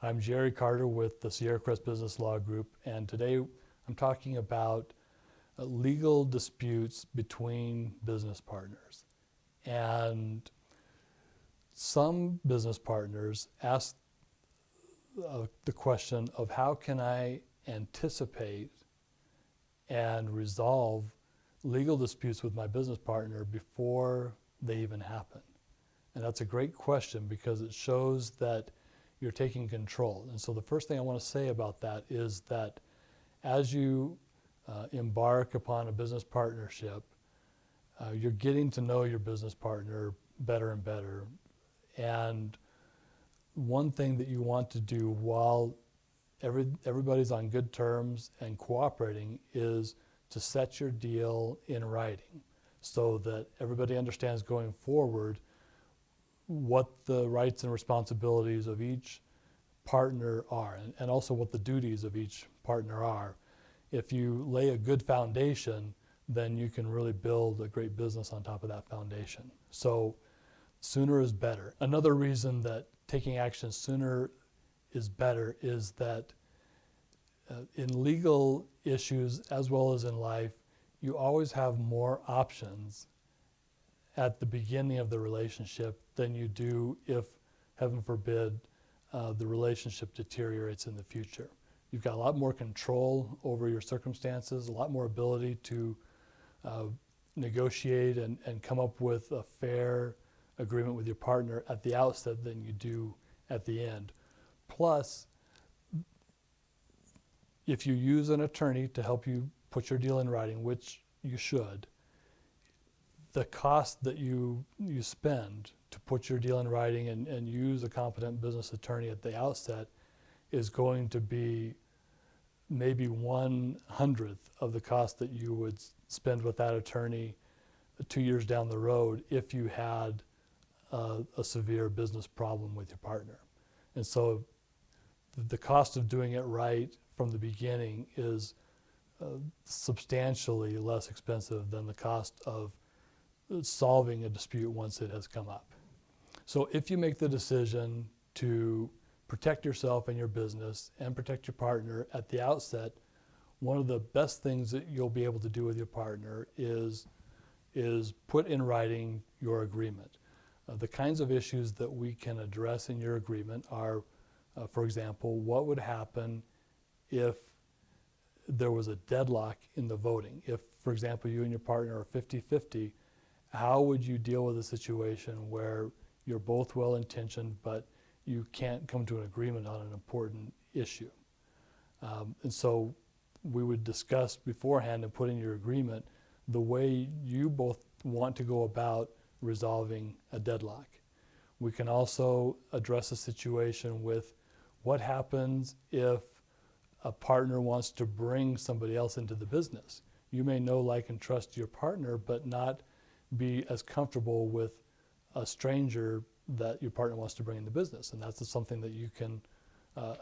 I'm Jerry Carter with the Crest Business Law Group, and today I'm talking about legal disputes between business partners. And some business partners ask the question of how can I anticipate and resolve legal disputes with my business partner before they even happen? And that's a great question because it shows that you're taking control. And so the first thing I want to say about that is that as you embark upon a business partnership, you're getting to know your business partner better and better. And one thing that you want to do while everybody's on good terms and cooperating is to set your deal in writing so that everybody understands going forward what the rights and responsibilities of each partner are, and also what the duties of each partner are. If you lay a good foundation, then you can really build a great business on top of that foundation. So sooner is better. Another reason that taking action sooner is better is that in legal issues as well as in life, you always have more options at the beginning of the relationship than you do if, heaven forbid, the relationship deteriorates in the future. You've got a lot more control over your circumstances, a lot more ability to negotiate and come up with a fair agreement with your partner at the outset than you do at the end. Plus, if you use an attorney to help you put your deal in writing, which you should, the cost that you spend to put your deal in writing and use a competent business attorney at the outset is going to be maybe 1/100th of the cost that you would spend with that attorney 2 years down the road if you had a severe business problem with your partner. And so the cost of doing it right from the beginning is substantially less expensive than the cost of solving a dispute once it has come up. So if you make the decision to protect yourself and your business and protect your partner at the outset, one of the best things that you'll be able to do with your partner is put in writing your agreement. The kinds of issues that we can address in your agreement are, for example, what would happen if there was a deadlock in the voting? If, for example, you and your partner are 50-50, how would you deal with a situation where you're both well-intentioned but you can't come to an agreement on an important issue? And so we would discuss beforehand and put in your agreement the way you both want to go about resolving a deadlock. We can also address a situation with what happens if a partner wants to bring somebody else into the business. You may know, like, and trust your partner, but not be as comfortable with a stranger that your partner wants to bring in the business. And that's something that you can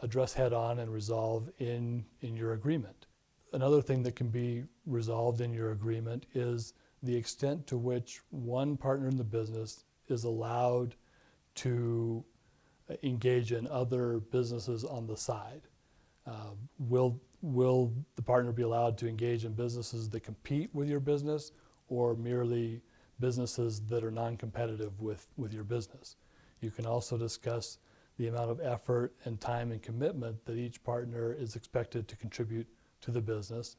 address head on and resolve in your agreement. Another thing that can be resolved in your agreement is the extent to which one partner in the business is allowed to engage in other businesses on the side. Will the partner be allowed to engage in businesses that compete with your business, or merely businesses that are non-competitive with your business? You can also discuss the amount of effort and time and commitment that each partner is expected to contribute to the business.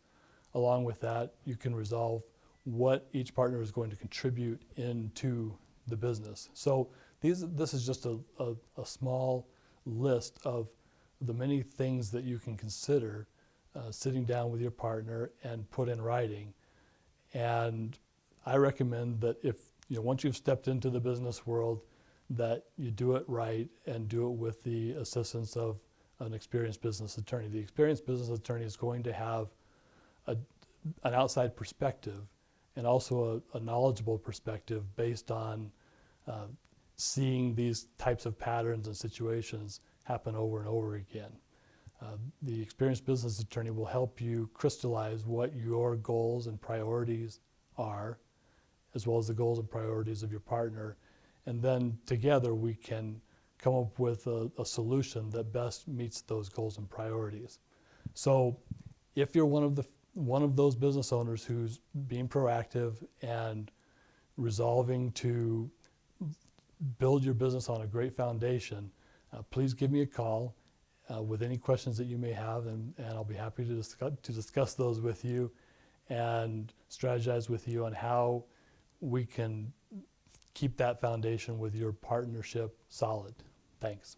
Along with that, you can resolve what each partner is going to contribute into the business. So this is just a small list of the many things that you can consider sitting down with your partner and put in writing. And I recommend that if, once you've stepped into the business world, that you do it right and do it with the assistance of an experienced business attorney. The experienced business attorney is going to have an outside perspective and also a knowledgeable perspective based on seeing these types of patterns and situations happen over and over again. The experienced business attorney will help you crystallize what your goals and priorities are, as well as the goals and priorities of your partner. And then together we can come up with a solution that best meets those goals and priorities. So if you're one of those business owners who's being proactive and resolving to build your business on a great foundation, please give me a call with any questions that you may have, and I'll be happy to discuss those with you and strategize with you on how we can keep that foundation with your partnership solid. Thanks.